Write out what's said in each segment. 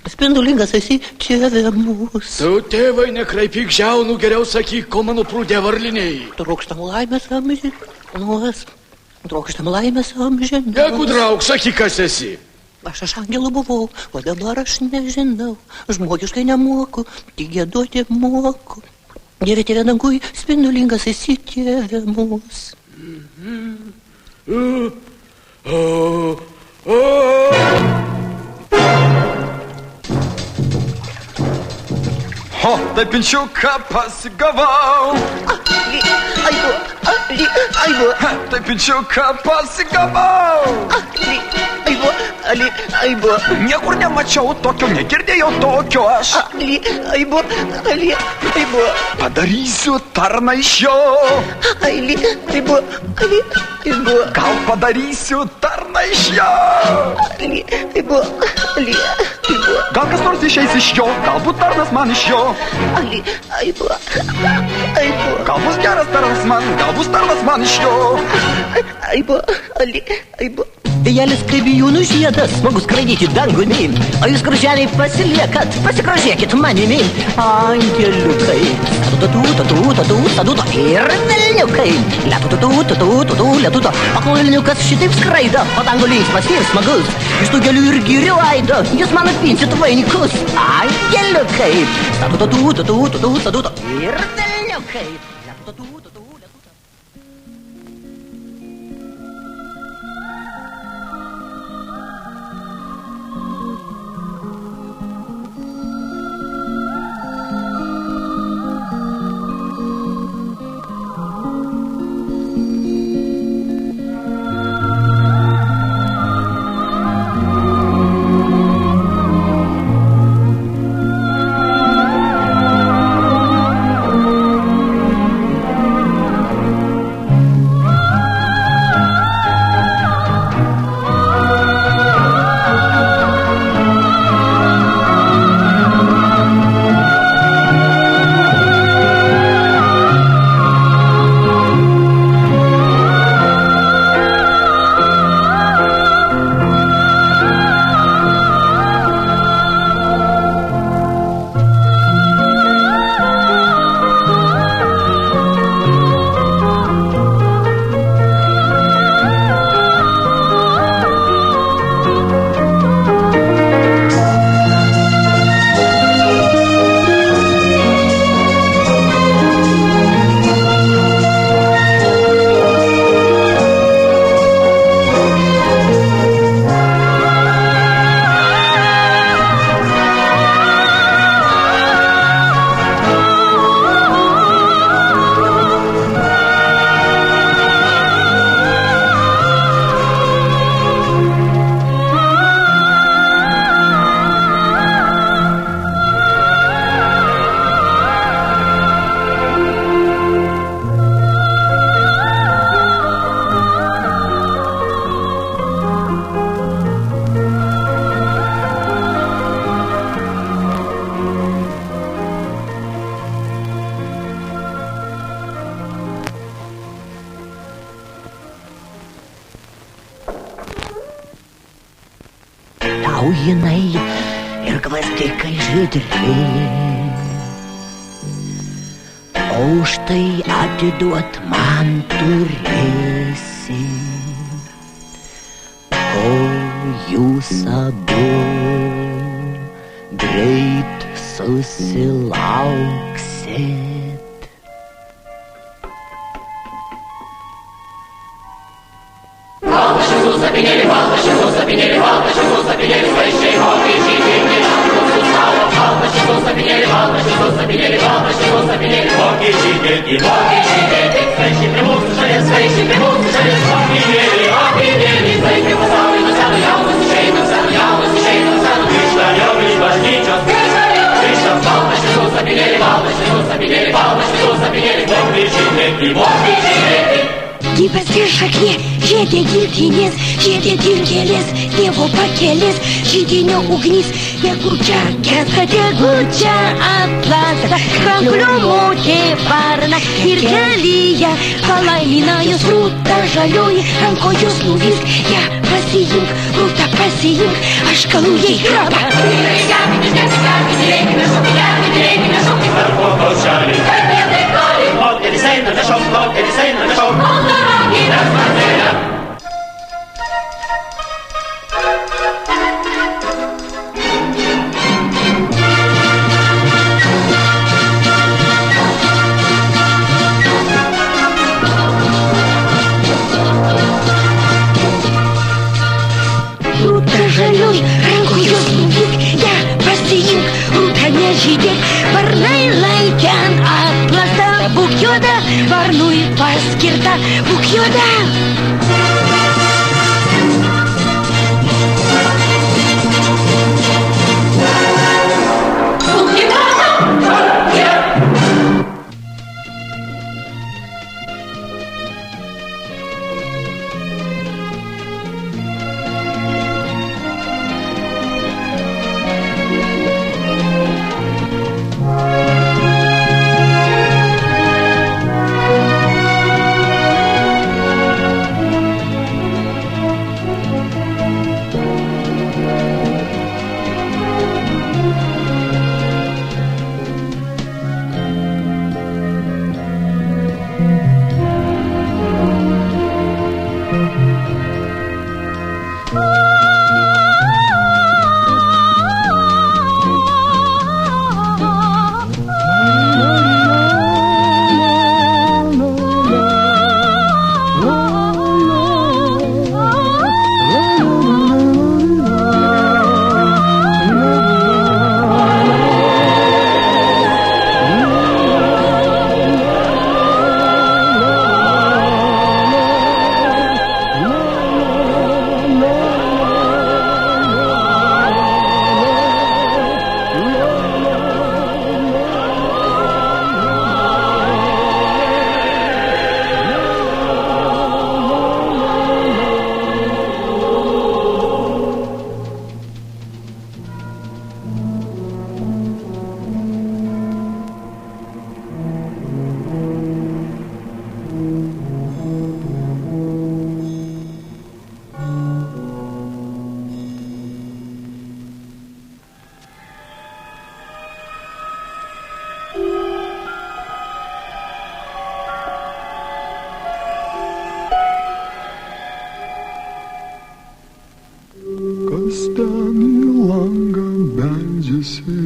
Spindulingas esi čia mūs. Tu, tėvai, nekraipyk žiaunų, geriau sakyk, ko mano prūdė varliniai. Trokštam laimės amžinos. Trokštam laimės amžinos. Negudrauk, sakyk, kas esi. Aš angelu buvau, o dabar aš nežinau. Žmogiškai nemoku, tik giedoti moku. Dieve tėve dangui, spindulingas esi tėve mūs. O, tai pinčiuką pasigavau. Aibu. Tai pinčiuką pasigavau. Aibu. Niekur nemačiau tokio, negirdėjau tokio aš. Aibu. Padarysiu tarną iš jo. Aibu. Gal padarysiu tarną iš jo. Aibu. Gal kas nors išeis iš jo, galbūt tarnas man iš jo. Aibu. Gal bus geras tarnas man, gal bus tarnas man iš jo. Aibu. Vėjelis kaip bijūnų žiedas, smagu skraidyti dangumi. O jūs, graželiai, pasiliekat, pasigrožėkit manimi. Angeliukai, tatu ir velniukai. Letuto, akliniukas šitaip skraido, o tango linksmas ir smagus. Iš tų gėlių ir girių aido, jūs man atpinsit vainikus. Angeliukai, tatu ir velniukai. Jinai ir gvazdikai žydri, o už tai atiduot man turėsi, o jūs abu greit susilauksit. Gyvas ir šaknė, žiedė giltinės, žiedė dilgėlės, dievo pakelės, žydinio ugnys, degučia, atplanta, kranklių mūtė varna, tvirtelėje, palaimina jūs rūta žalioji, rankojus nuvysk, ją pasiimk, rūta pasiimk, aš kalų jai grabą. Žalioj, rankojus nuvysk, ją pasiimk, rūta nežydėk, varnai laikian atplasta, būk juoda, varnui paskirta, būk juoda. Kas ten į langą beldžiasi,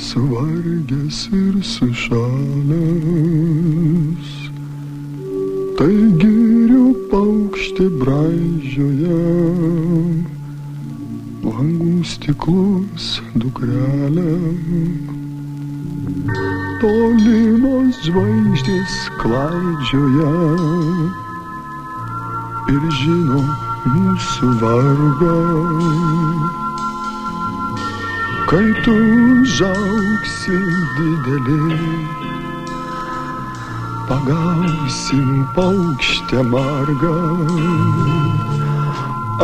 suvargęs ir sušalęs, tai girių paukštė braižioja langų stiklus dukrelę. Tolimos žvaigždės klaidžioja ir žino mūsų vargą. Kai tu užaugsi didelį, pagausim paukštę margą.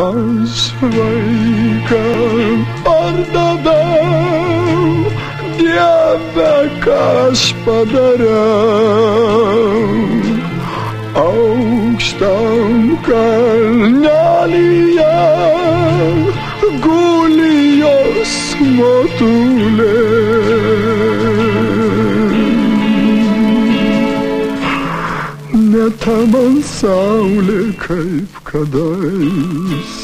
Aš vaiką pardaviau, Dieve, ką aš padariau. Aukštam kalnelyje guli jos motulė. Ne ta man saulė kaip kadais,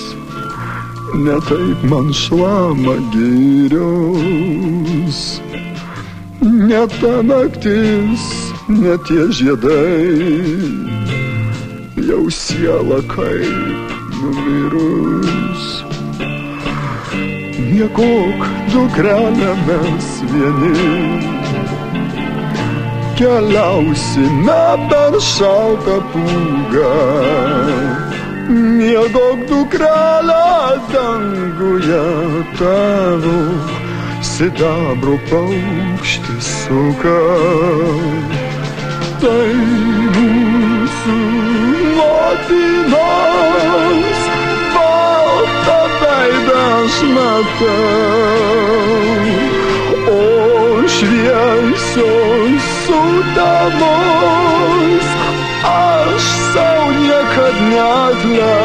ne taip man šlama girios, ne ta naktis, ne tie žiedai, jau siela kaip numirus. Miegok, dukrelė, mes vieni, keliausime per šaltą pūgą. Miegok, dukrelė, danguje tavo sidabro paukštis suka. Tai mūsų motinos baltą veidą aš matau, o šviesos sudamos, aš sau niekad neatleisiu.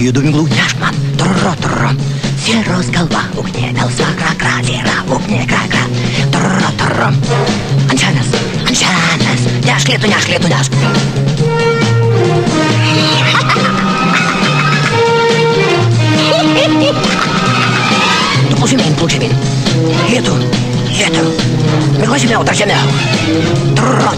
Judu minglų nešk man, tru. Sieros galva, ugnė, melsva, kra, lėra, ugnė, kra. Tru. Ant žemės, nešk lietų, nešk. Tu pluk žemyn. Lietų. Mėgo žemiau, dar žemiau. Tru.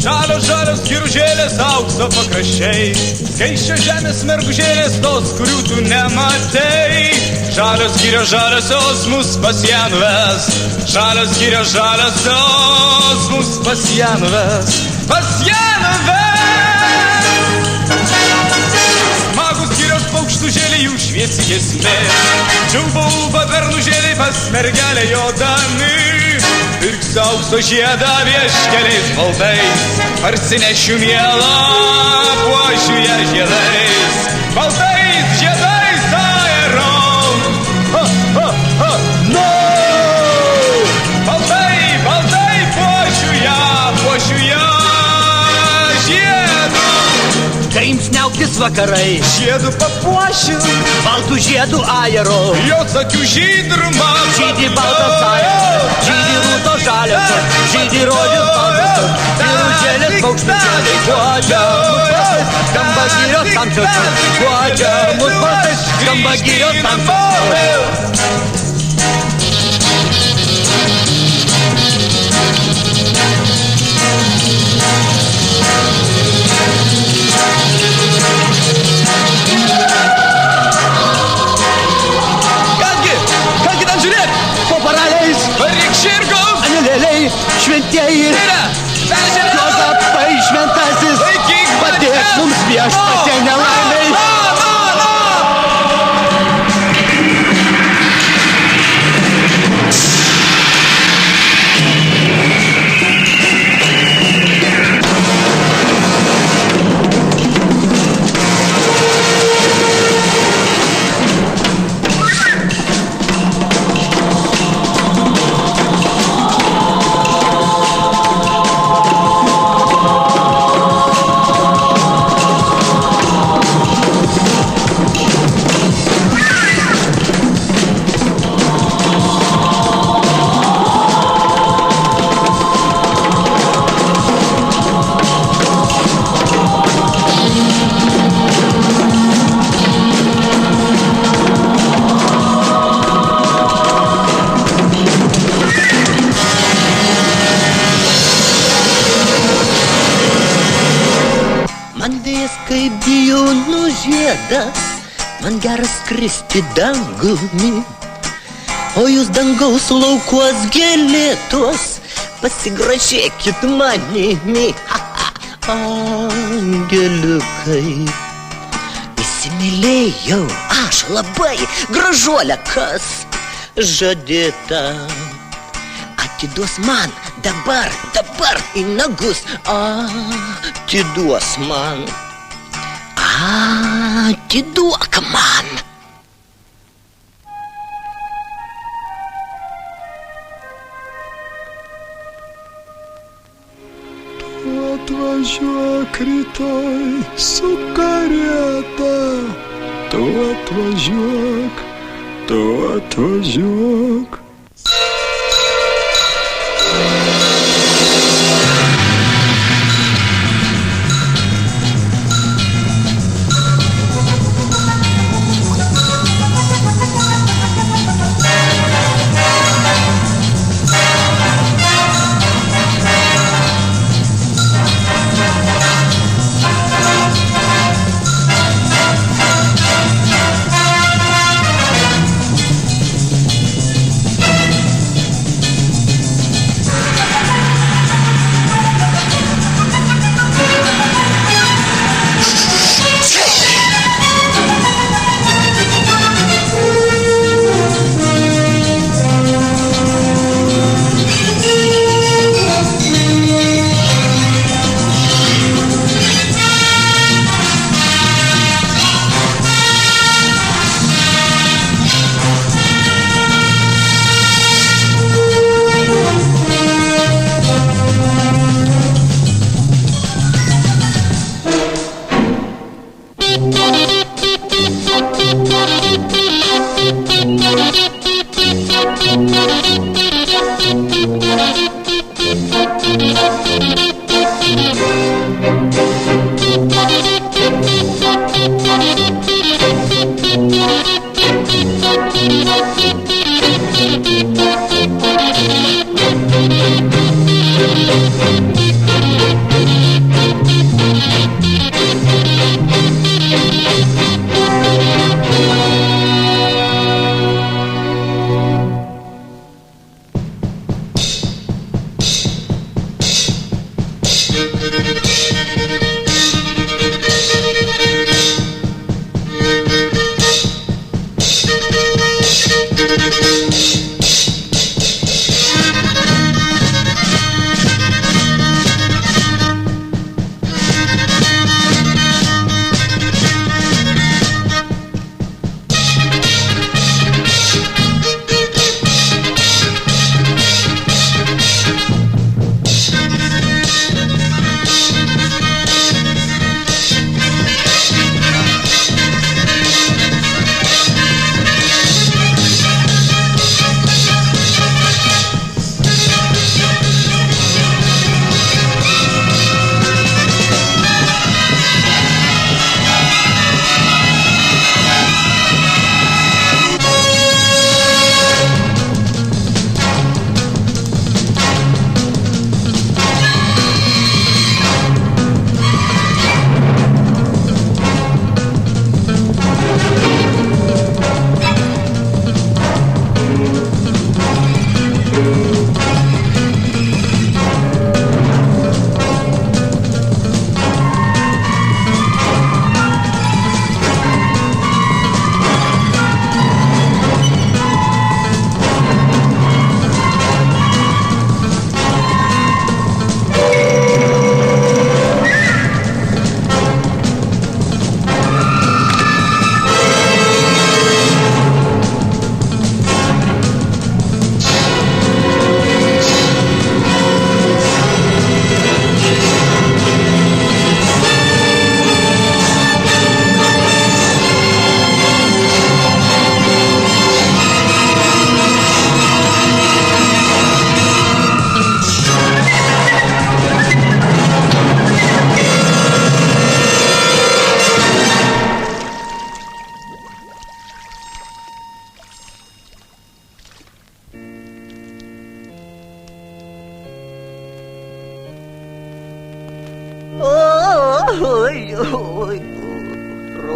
Žalios giružėlės aukso pakraščiai, skaičios žemės mergužėlės tos, kurių tu nematei. Žalios girios žaliosios mus pas ją nuves, žalios girios žaliosios mus pas ją nuves. Smagus girios paukštužėlė, jų šviesi giesmė, čiulbauba bernužėlė pas mergelę jodami. Pirks aukso žiedą vieškeliais baltais, parsinešiu mielą, puošiu ją žiedais, baltais žiedais aerom. No! Baltai puošiu ją žiedom. Kaims niauktis vakarai, Žiedu papuošiu, baltų žiedų aero. jos akių žydrumą. Žydi baltas aeras, žydi rūto žaliosios, žydi rožės baltosios, giružėlės paukštužėliai, guodžia mus baltais, skamba girios tamsiosios, guodžia mus baltais, skamba girios tamsiosios. Kągi ten žiūrėk, Po paraliais, varyk žirgos, anelėliai, šventieji, Juozapai šventasis, padėk mums viešpatie nelaimiai. žiedas, man geras skristi dangumi. O jūs dangaus laukuos gėlėtos, pasigrožėkit manimi. Angeliukai, įsimylėjau aš labai gražuolę, kas žadėta atiduos man dabar į nagus. Atiduos man, atiduok man. Atvažiuok rytoj su karieta, tu atvažiuok.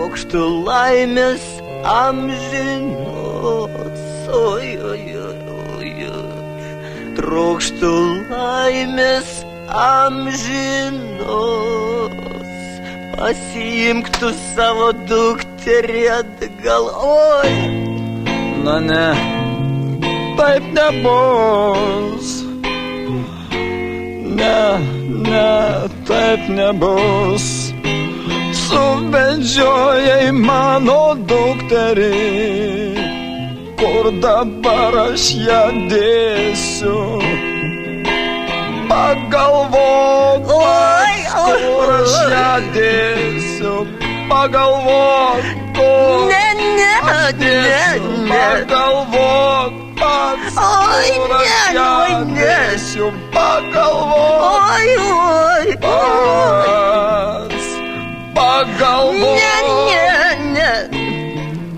trokštu laimės amžinos, oi, oi, oi, trokštu laimės amžinos, pasiimk tu savo dukterį atgal, oi. Na ne, taip nebus. Ne, taip nebus. Suvedžiojai mano dukterį, kur dabar aš ją dėsiu. Pagalvok, kur aš ją dėsiu. Pagalvok, kur aš dėsiu. Pagalvok pats, kur aš ją dėsiu. Pagalvok pats. Pagalvok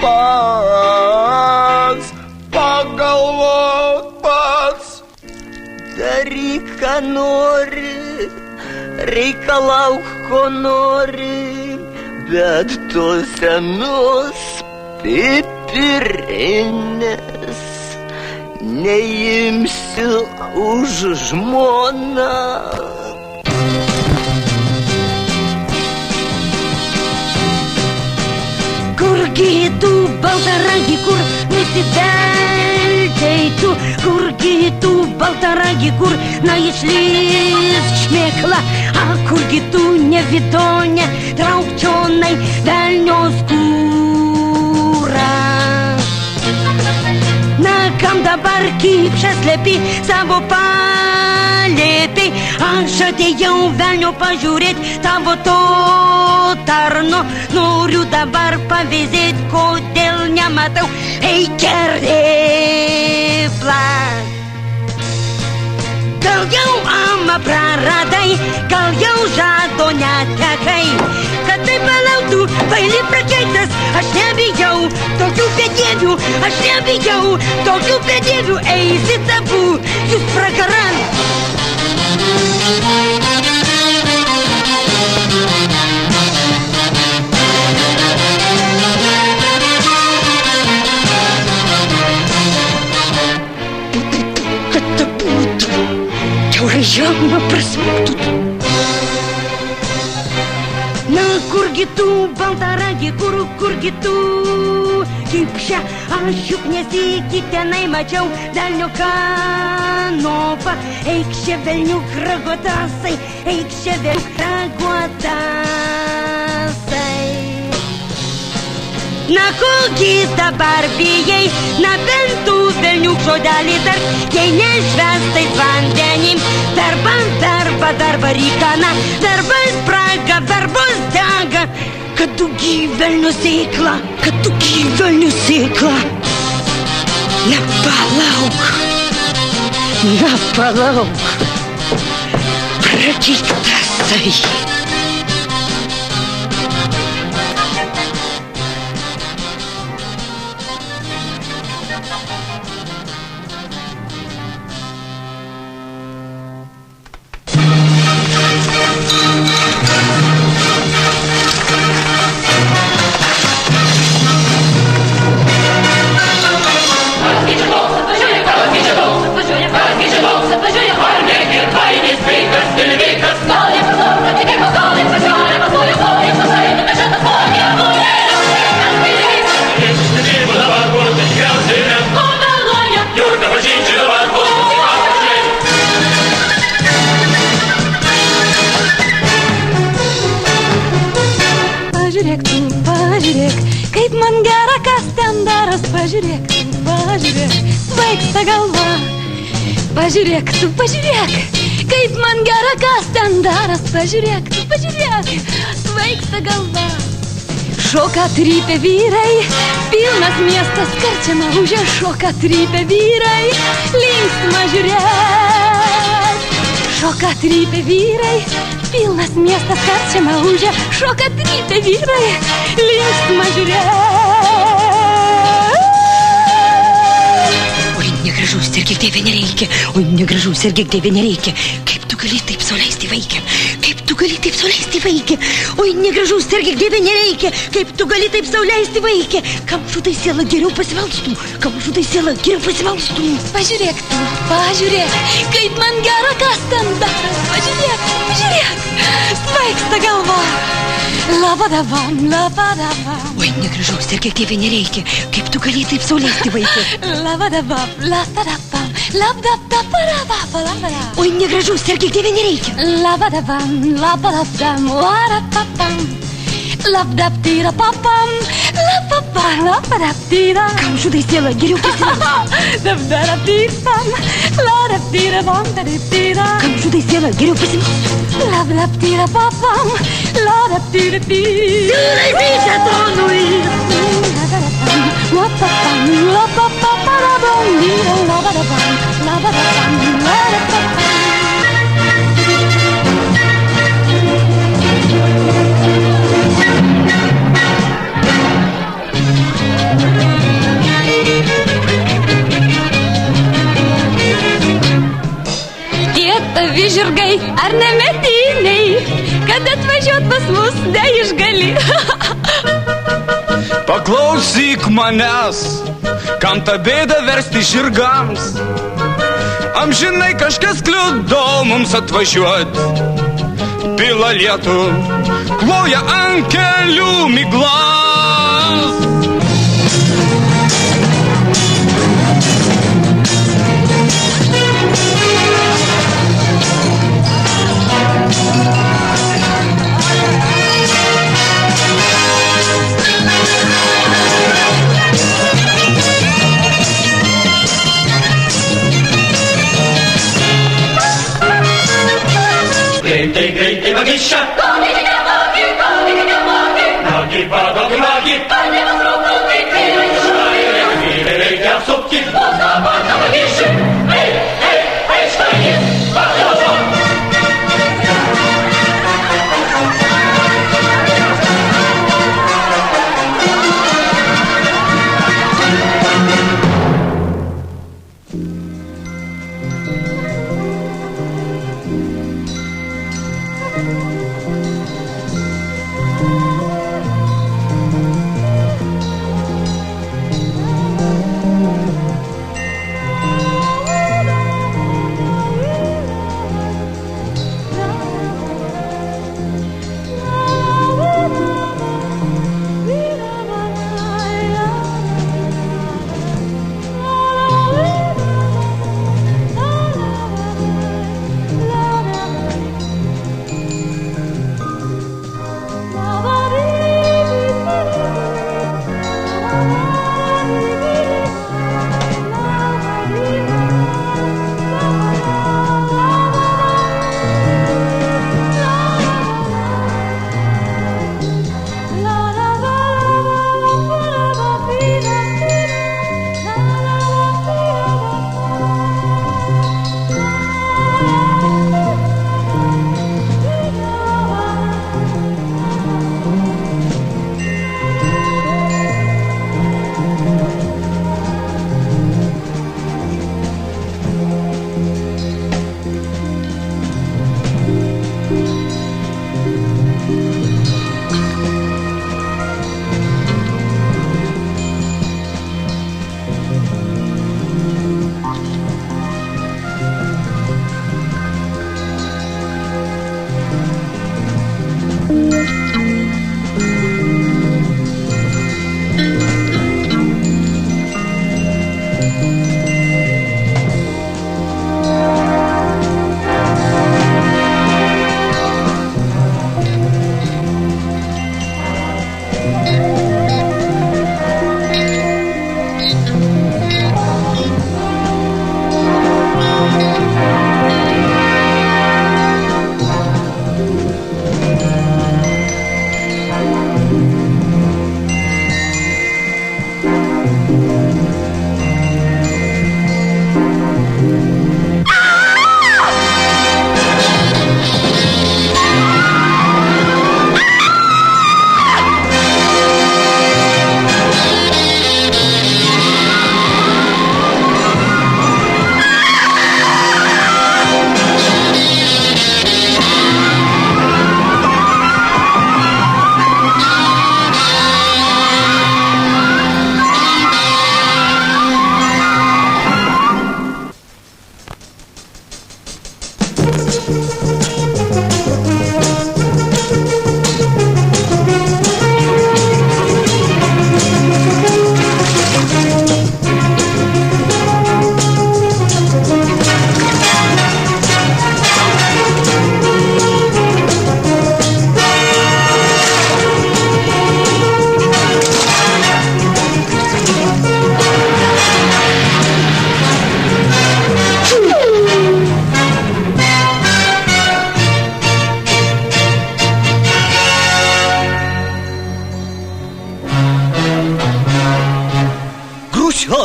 pats. Pagalvok pats. Daryk, ką nori, reikalauk, ko nori, bet tos senos pipirinės neimsiu už žmoną. Kurgi tu, baltaragi, kur nusibeldei tu? Kurgi tu, baltaragi, kur na išlįsk šmėkla? A kurgi tu, nevidonė, traukčionai, velnios kūra? Na kam dabar kipšą slepi savo palėpiai? Aš atėjau velnio pažiūrėt tavo to tarno. Noriu dabar pavizėt, kodėl nematau. Ei, kerėpla. Gal jau amą praradai, gal jau žado netekai. Kad tai palauktų, baili prakeitas, aš nebijau tokių bedievių, aš nebijau tokių bedievių. Eisit abu, jūs pragaran. Kiaurai žemą prasmuktų. Na kurgi tu, baltaragi, kurgi tu, kipšia, aš juk nesykį tenai mačiau velnio kanopą. Eik čia velnių kragotasai, eik čia velnių kragotasai. Na kokį dabar bijai, na bent tu velnių žodelį dar, jei nešvestais vandenim. Darba rykana, darba spraga, darbos dega. Kad tu gyvelnių sėkla, nepalauk, prakeiktasai. Pažiūrėk, kaip man gera, kas ten daras. Pažiūrėk, svaigsta galva. Pažiūrėk, kaip man gera, kas ten daras. Pažiūrėk, svaigsta galva. Šoka trypia vyrai, pilnas miestas karčiama užė. Šoka trypia vyrai, linksma žiūrėk. Šoka trypia vyrai, pilnas miestas karčiama užė. Šoka trypia vyrai, linksma žiūrėk. Oi, negražu, sergėk, Dieve nereikia. Oi, negražu, sergėk, Dieve nereikia. Kaip tu gali taip sau leisti vaikę? Kaip tu gali taip sauliaisti, vaikė? Oi, negražus, sergi, dieve nereikia. Kaip tu gali taip sauliaisti, vaikė? Kam šutai siela geriau pasivelstų? Kam šutai siela geriau pasivelstų? Pažiūrėk tu, pažiūrėk, kaip man gera, kas ten daras. Pažiūrėk, pažiūrėk, svaigsta galva. Labadavam, labadavam. Oi, negražus, sergi, dieve nereikia. Kaip tu gali taip sauliaisti, vaikė? Labadavam, labadavam, labadavam. Oi, negražus, sergi, dieve nereikia. Labadavam, labadavam, labadavam. Labdaptira papam, lababa, labadaptira. Kam šutai siela geriau pasivelstų? Labdaraptirpam, labdaptira bam, dadiptira. Kam šutai siela geriau pasivelstų? Labdaptira papam, labdaptira pira. Tyrai vyčia tonui. Labapam, labapam, labapam, labapam, labapam, labapam. Tavi žirgai, ar ne metiniai, kad atvažiuot pas mus neišgali. Paklausyk manęs, kam tą bėdą versti žirgams. Amžinai kažkas kliudo mums atvažiuot. Pila lietų, kloja ant kelių miglas. Greitai vagišia. Nagi, vadogi, nagi. Reikia apsupti. Vagišia. Štai, paklausom.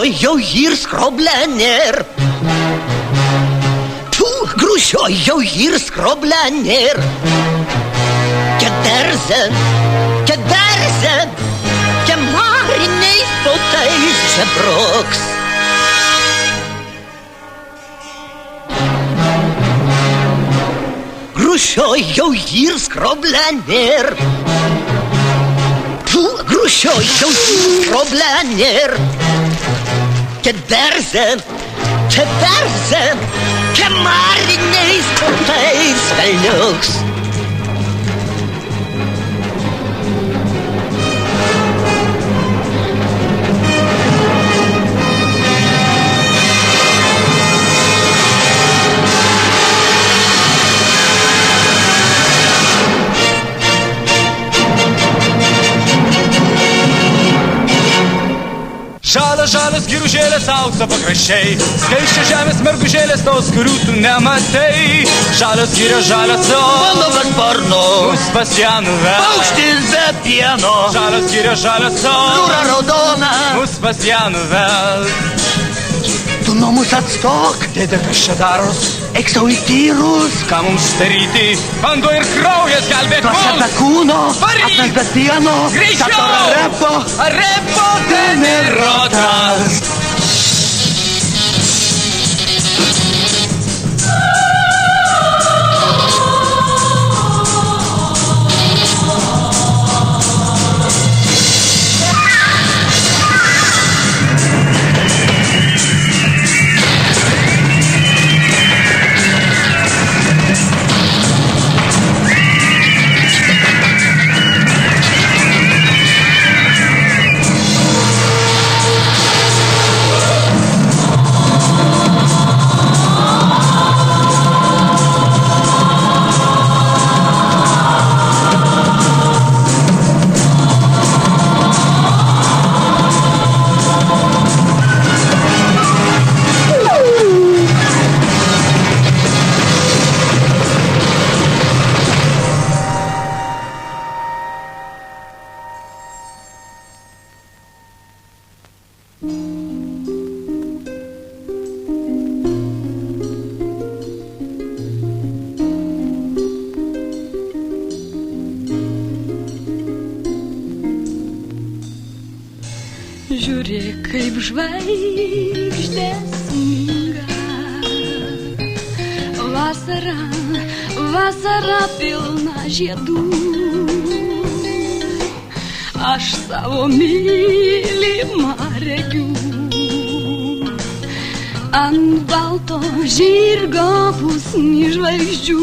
Grūšiojau ir skroblenėr. Grūšiojau ir skroblenėr. Kederzen, kemariniais botais žebroks. Grūšiojau ir skroblenėr. Grūšiojau ir skroblenėr. Kederzen, kemariniais botais velniuks. Žalias giružėlės aukso pakraščiai, skaičia žemės mergužėlės tos, kurių tu nematei. Žalias girio žalias Mano be sparno, mus pas ją nuves. paukštis be pieno, Žalias girio žalias jūra raudona. mus pas ją nuves. Tu nuo mūsų atstok, Dėdė, kas čia daros? eik sau į tyrus. Ką mums daryti? Vanduo ir kraujas gelbėk Tuose be mus. kūno, Varyk! apnes be pieno. Greičiau! Repo, Repo generotas. Žiūrėk, kaip žvaigždės sminga. Vasara pilna žiedų. Aš savo mylimą regiu. Ant balto žirgo pusni žvaigždžių.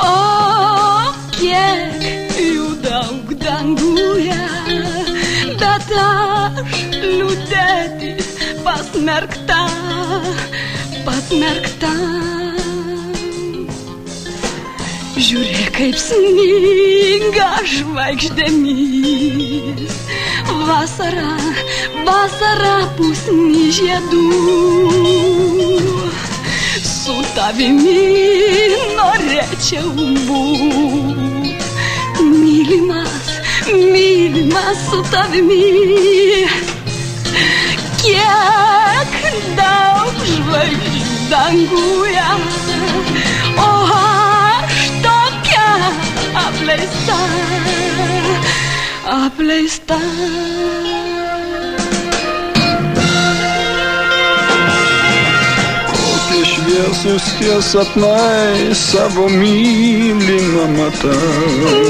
O kiek jų daug danguje. Bet aš liūdėti pasmerkta. Žiūrėk, kaip sninga žvaigždėmis. Vasara pusni žiedų. Su tavimi norėčiau būt. Mylimas su tavimi. Kiek daug žvaigždžių danguje. O aš tokia apleista. Kokie šviesus tie sapnai, savo mylimą matau.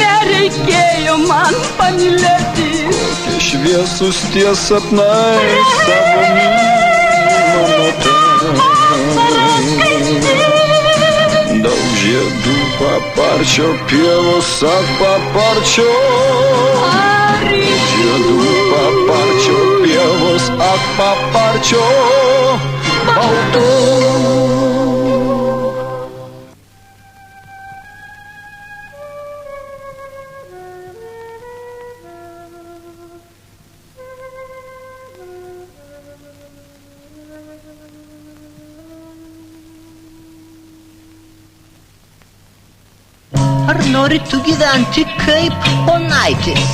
Nereikėjo man pamylėti. Kokie šviesus tie sapnai, savo mylimą matau. Daug žiedų paparčio, pievos paparčio. Žiedų paparčio, pievos paparčio. Baltų. Ar nori tu gyventi kaip ponaitis,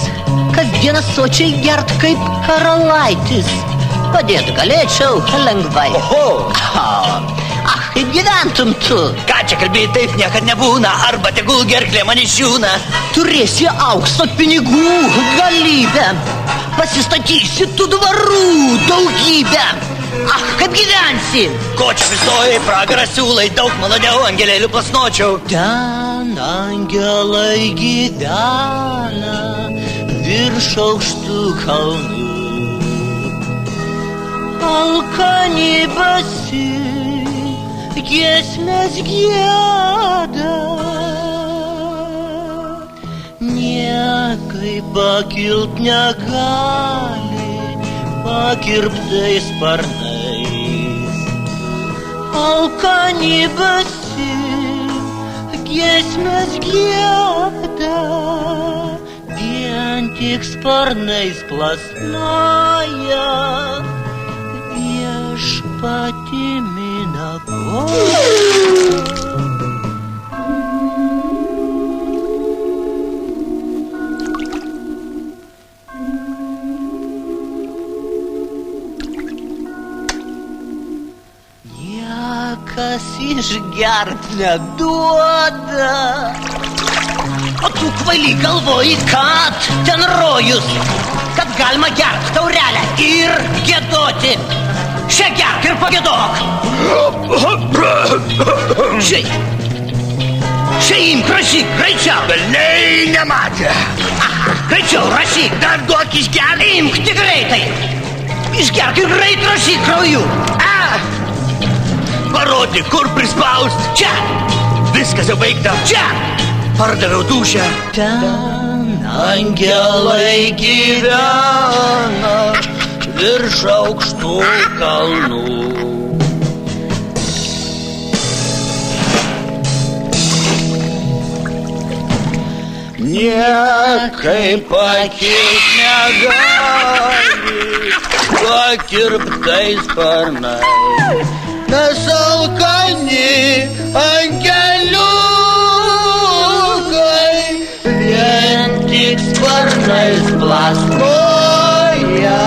kasdieną sočiai gert kaip karalaitis? padėti galėčiau lengvai. Oho! Ach, kaip gyventum tu. Ką čia kalbėjai, taip niekad nebūna, arba tegul gerklė man išdžiūna. Turėsi aukso pinigų galybę. Pasistatysi tu dvarų daugybę. Ach, kaip gyvensi. Ko čia pristoji, pragarą siūlai, daug maloniau angelėlių plasnočiau. Ten angelai gyvena virš aukštų kalnų. Alkani basi giesmės gieda, niekaip pakilt negali pakirptais sparnais. Alkani basi giesmės gieda, vien tik sparnais plasnoja viešpatį minago. Niekas išgert neduoda. O tu kvaily galvoji, kad ten rojus, kad galima gert taurelę ir giedoti. Šia gerk ir pagėdok. Šia imk, rašyk, greičiau. Velniai nematė. Greičiau, rašyk. Dar duok išgerti. Imk tik greitai. Išgerk ir greit rašyk krauju. Parodyk, kur prispaust. Čia. Viskas jau baigta. Čia. Pardaviau dūšią. Ten angelai gyvena virš aukštų kalnų. Niekaip pakilt negali pakirptais sparnais, nes alkani angeliukai vien tik sparnais plasnoja.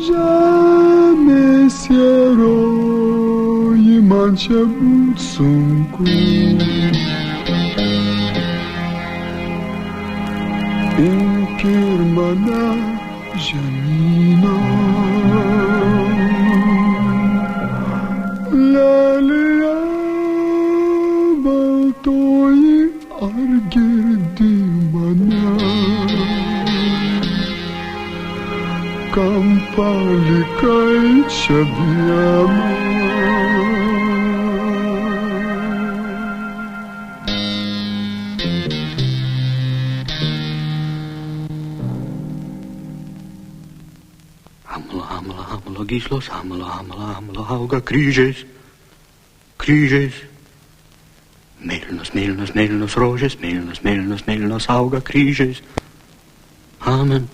Žemės herojai, man čia būt sunku. Imk ir mane žemyną. Lelija baltoji, ar girdi mane? Kam palikai čia vieną? Amalo gyslos, amalo auga kryžiais, kryžiais. Mėlynos rožės, mėlynos auga kryžiais. Amen.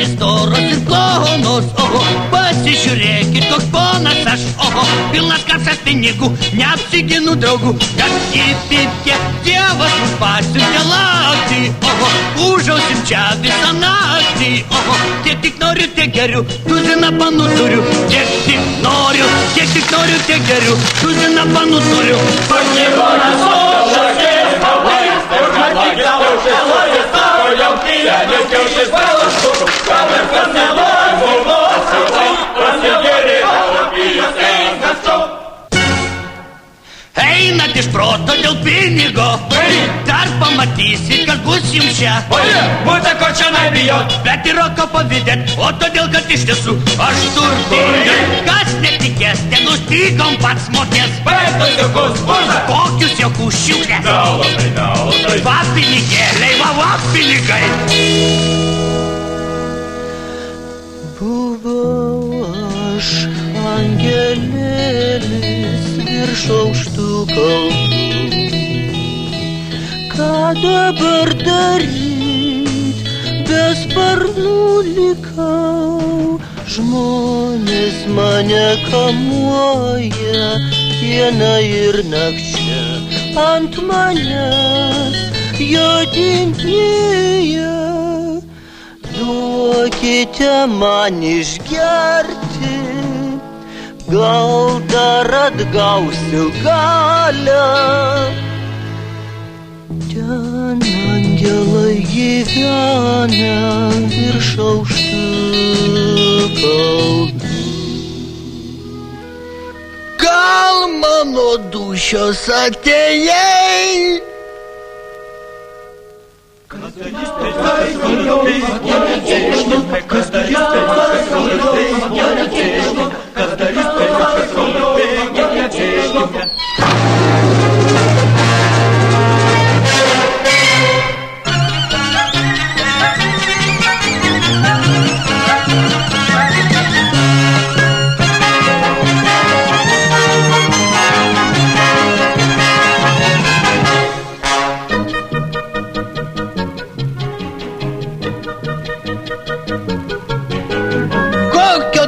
durys storos ir plonos, oho, pasižiūrėkit, koks ponas aš, oho, pilnas kapšas pinigų, neapsiginu draugų, kas įpipkė, Dievas už pasiuntė laktį, oho, užausim čia visą naktį, oho, tiek tik noriu, tiek geriu, tuziną panų turiu, tiek tik noriu, tiek geriu, tuziną panų turiu. Погибоnas ošakės, pavais, užmatykis kiaušis, kojom pienės kiaušis, kamerkas nevai, vulvos, pasigeri, alapijas, eina šau. Einat iš proto dėl pinigo, dar pamatysit, kas bus jums čia. Oje, būta ko čia nebijot. Bet yra ko pavydėt, o todėl, kad iš tiesų aš turtingas. Kas netikės, ten už dykom pats mokės. Baigtas jokus, būza. Kokius jokus šiukšlės. Nautai. Va pinigėliai, va pinigai. Buvau aš angelėlis virš aukštų kalnų. Ką dabar daryt, be sparnų likau. Žmonės mane kamuoja dieną ir nakčia. Ant manęs jodinėja. Duokite man išgerti, gal dar atgausiu galią. Ten angelai gyvena virš aukštų kalnų. Gal mano dūšios atėjai?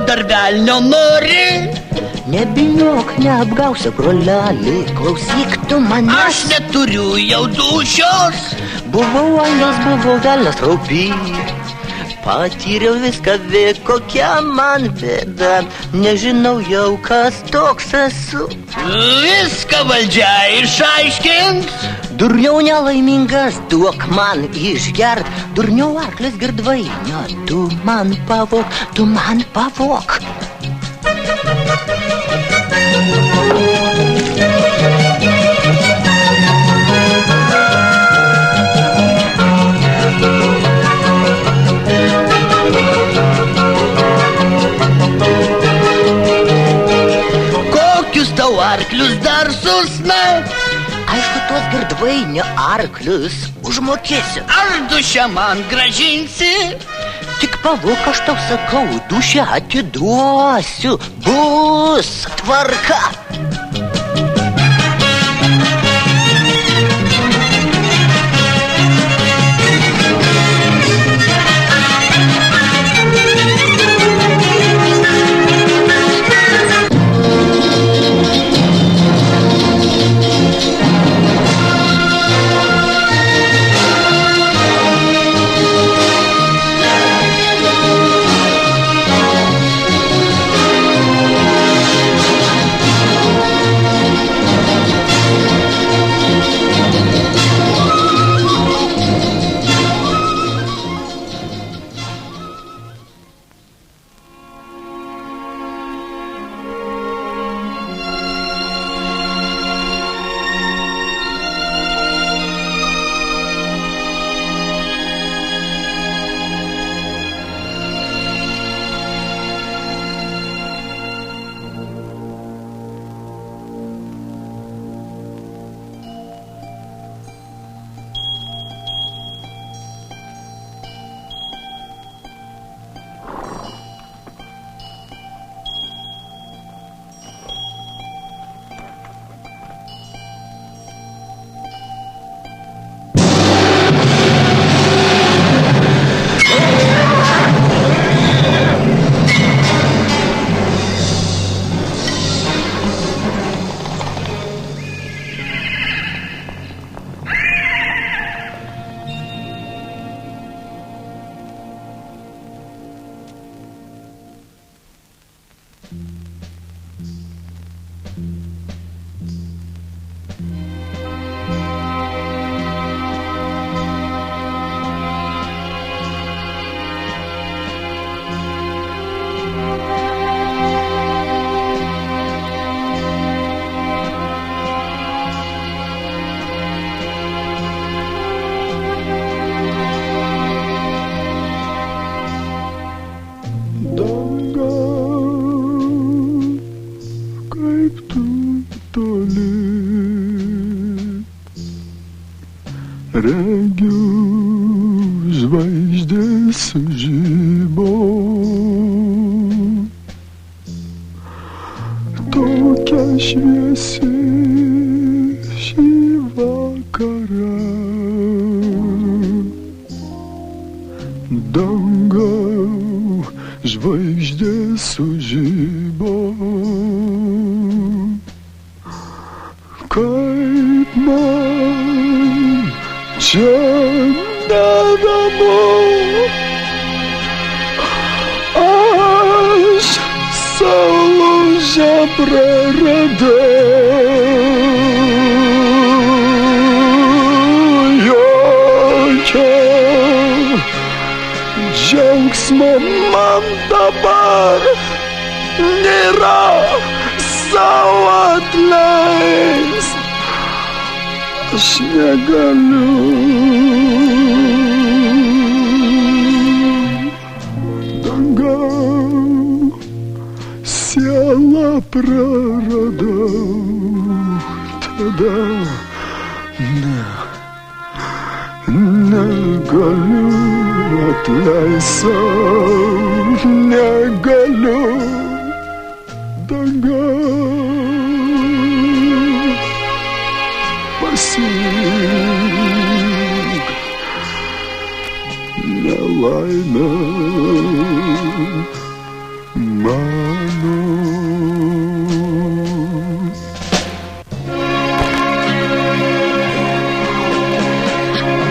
Dar velnio nori? Nebijok, neapgausiu, broleli, klausyk tu manęs. Aš neturiu jau dūšios. Buvau anglas, buvau velnas raupi. Patyriau viską, kokia man bėda. Nežinau jau, kas toks esu. Viską valdžia išaiškink. Durniau nelaimingas, duok man išgert. Durniau arklis girdvainio, tu man pavok, tu man pavok. Kokius tau arklius dar susna? Aišku, tuos girdvainio arklius užmokėsiu. Ar dušę man gražinsi? Tik pavok, aš tau sakau, dušę atiduosiu. Bus tvarka. Regiu žvaigždės sužibo, tokia šviesi šį vakarą. Dangau žvaigždės sužibo, kaip man čia neramu, aš saulę praradau, jokio džiaugsmo man dabar nėra, sau atleist aš negaliu. Dangau sielą praradau, tada negaliu atleist sau, negaliu. Dangau pasilik nelaimę mano.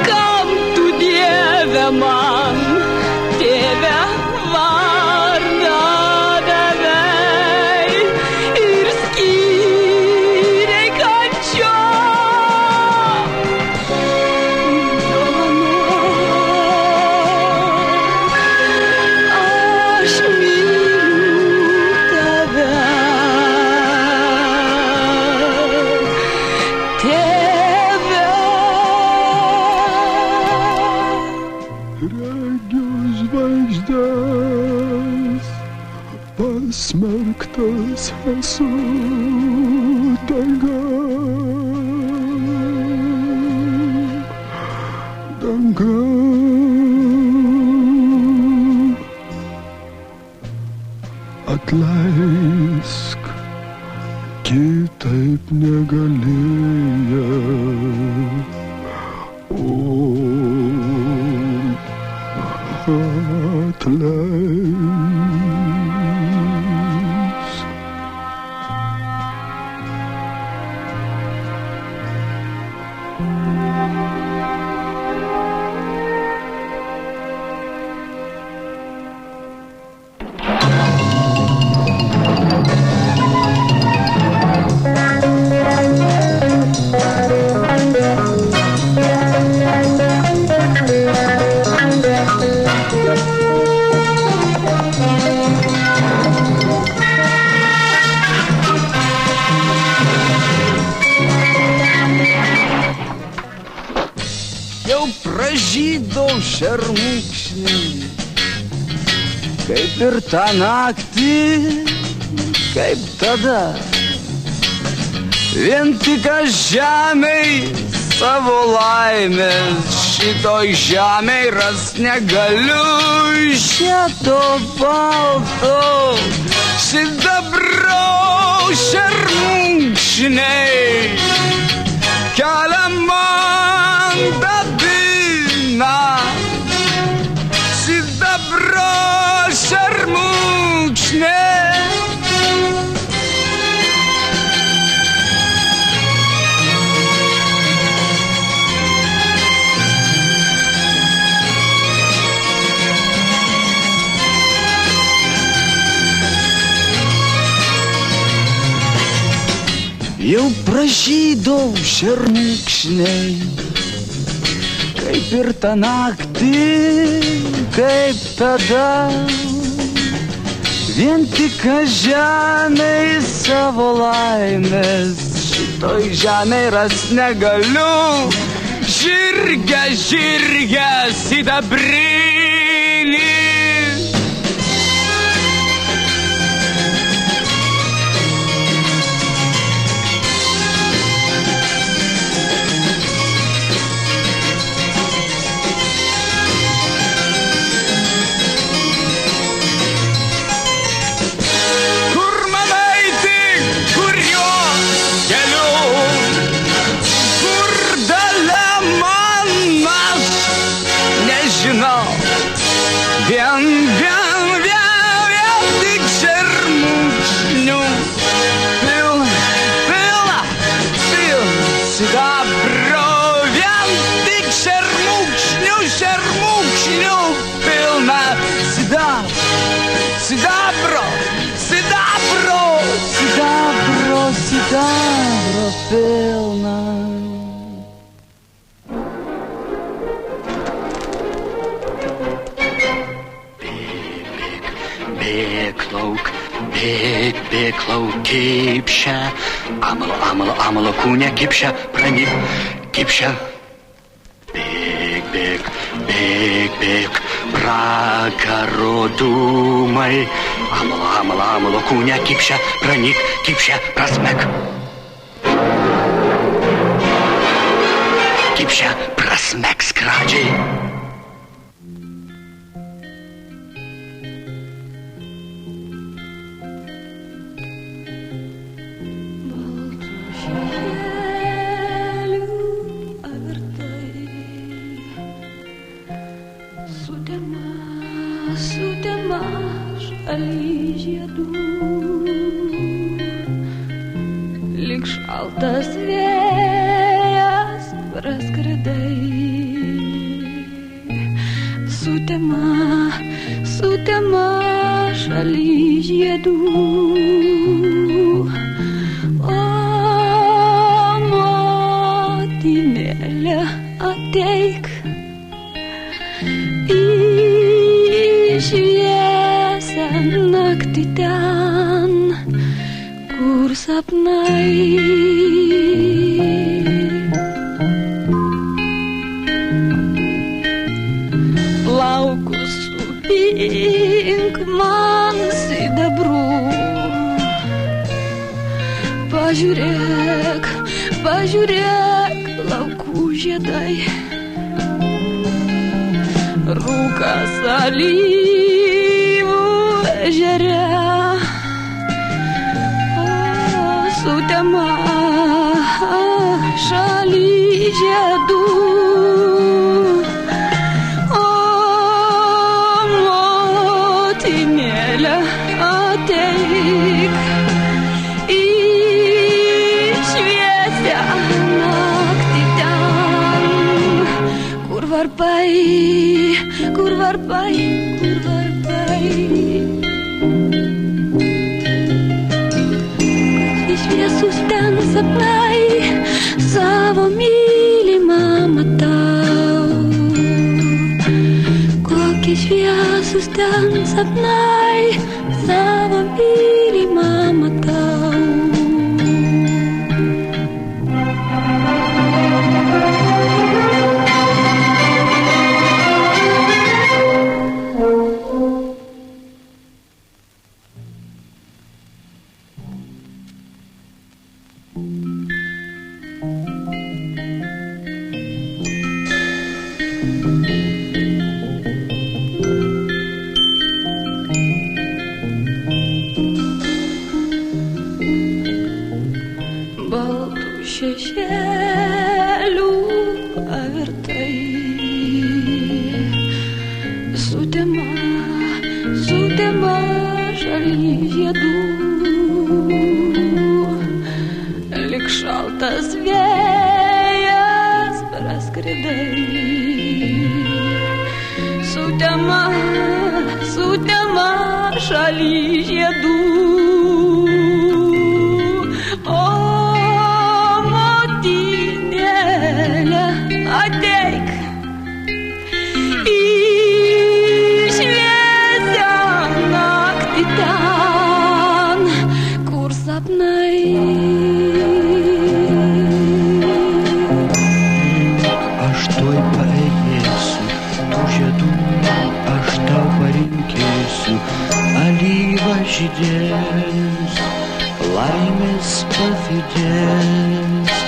Kam tu, Dieve, man, Tėve, vardą davei ir skyrei kančiom. Dovanok, aš myliu tave, Tėve. Regiu žvaigždės, pasmerktas esu, dangau, atleisk, kitaip negalėjau. Atleisk. Jau pražydo šermukšniai, kaip ir tą naktį, kaip tada. Vien tik aš žemėj savo laimės šitoj žemėj rast negaliu. Šito balto sidabro šermukšniai kelia man dabina, sidabro šermukšniai. Jau pražydo šermukšniai, kaip ir tą naktį, kaip tada. Vien tik aš žemėj savo laimės šitoj žemėj rast negaliu. Žirge, žirge, sidabrinį. vien tik šermukšnių pilna sidabro, vien tik šermukšnių pilna sidabro pilna. Bėk lauk, kipšia, amalo kūne, kipšia, pranyk, kipšia. Bėk, pragaro dūmai, amalo kūne, kipšia, pranyk, kipšia, prasmek. Kipšia, prasmek skradžiai. Sutema šaly žiedų, lyg šaltas vėjas praskridai. Sutema šaly žiedų, o motinėle ateik šviesią naktį ten, kur sapnai. Plaukus supink man sidabru, pažiūrėk laukų žiedai. Rūkas alyvų ežere, Sutema šaly žiedų, o motinėle ateik į šviesią naktį ten, kur varpai. Šviesus ten sapnai, savo mylimą matau. Kokie šviesus ten sapnai, savo mylimą matau. Šešėlių pavirtai, sutema šaly žiedų, lyg šaltas vėjas praskridai. Sutema šaly žiedų, ateik į šviesią naktį ten, kur sapnai. Aš tuoj paėjėsiu, tų žiedų aš tau parinkėsiu, alyva žydės, laimės pavydės.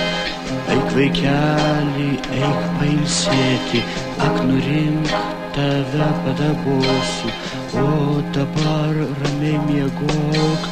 Eik vaikeli, eik pailsėti, ak nurink, tave padabosiu, o dabar ramiai miegok.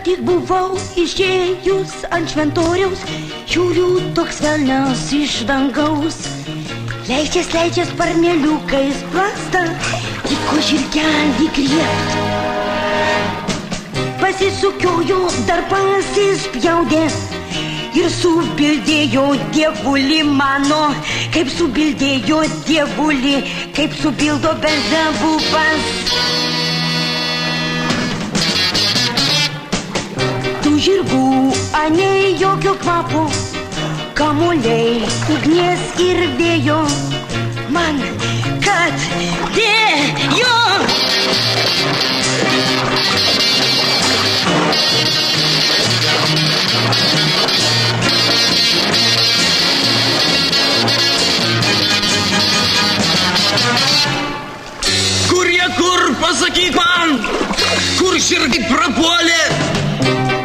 tik buvau išėjus ant šventoriaus, žiūriu toks velnias iš dangaus. Leidžias sparneliukais plasta, tiko žirgelį griebt. Pasisukiojo, dar pasispjaudė ir subildėjo dievulį mano, kaip subildėjo dievulį, kaip subildo Belzebupas. Tų žirgų anei jokio kvapo, kamuoliai, ugnies ir vėjo, man kad dėjo. Kur jie kur, pasakyk man, kur žirgai prapuolė?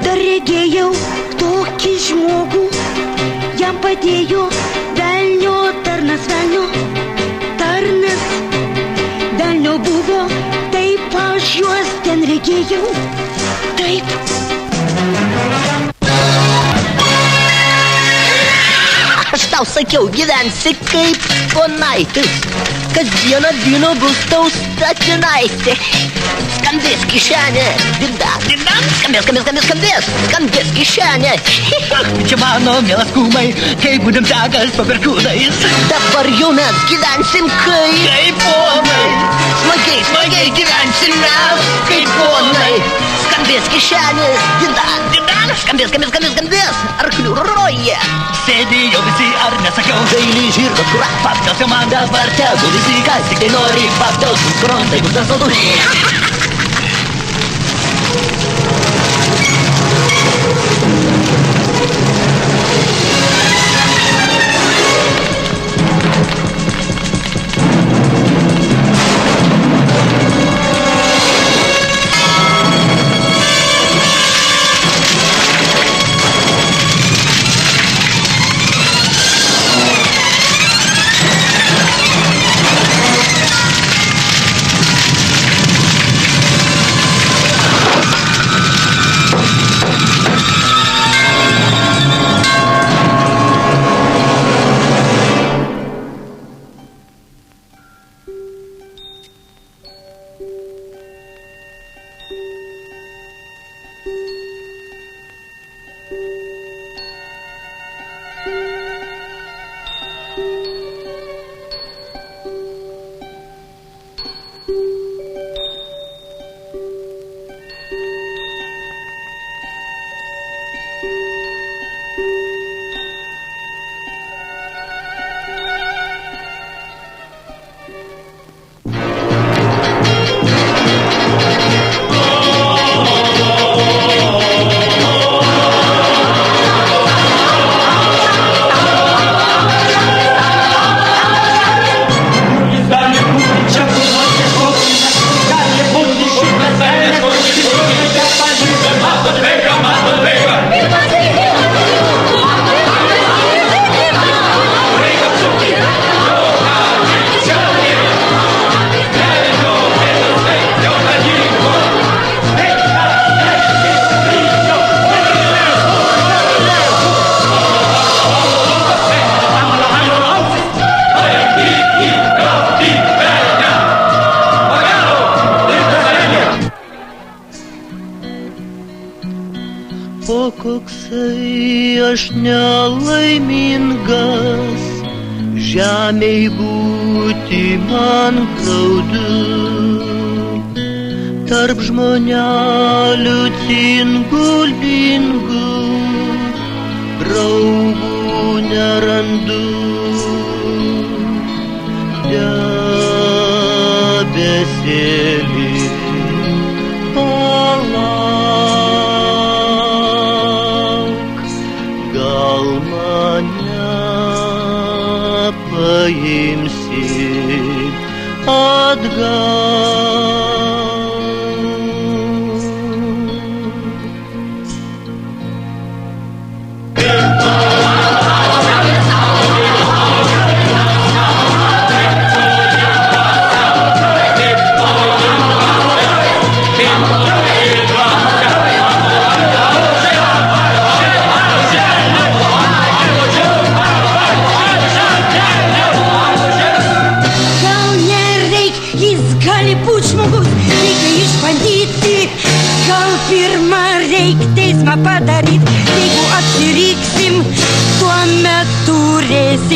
Dar regėjau tokį žmogų, jam padėjo velnio tarnas velnio. Tarnas velnio buvo, taip aš juos ten regėjau, taip. Aš tau sakiau, gyvensi kaip ponaitis. Kasdieną vyno bus tau statinaitė. Skambės kišenė, dinda, dinda, skambės, skambės kišenė. Čia mano mielas kūmai, kaip būdam tekas po perkūnais. Dabar jau mes gyvensim Kaip ponai, smagiai gyvensim mes kaip ponai. Skambės kišenė, dinda, dinda, skambės, arklių roja. sėdėjo visi ar nesakiau. Daily žirgo kura, Paptels jau man dabar tegu visi, kas tik tai nori, paptels krontai bus tas saldu. O koksai aš nelaimingas, žemėj būti man graudu. Tarp žmonelių cingulingų draugų nerandu. Debesėlį palauk, gal mane paimsi atgal.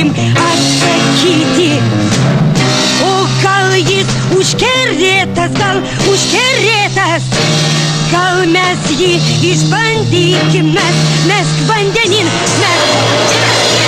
bandykim atsakyti. O gal jis užkerėtas, gal užkerėtas. Gal mes jį išbandykim, mesk vandenin, mes.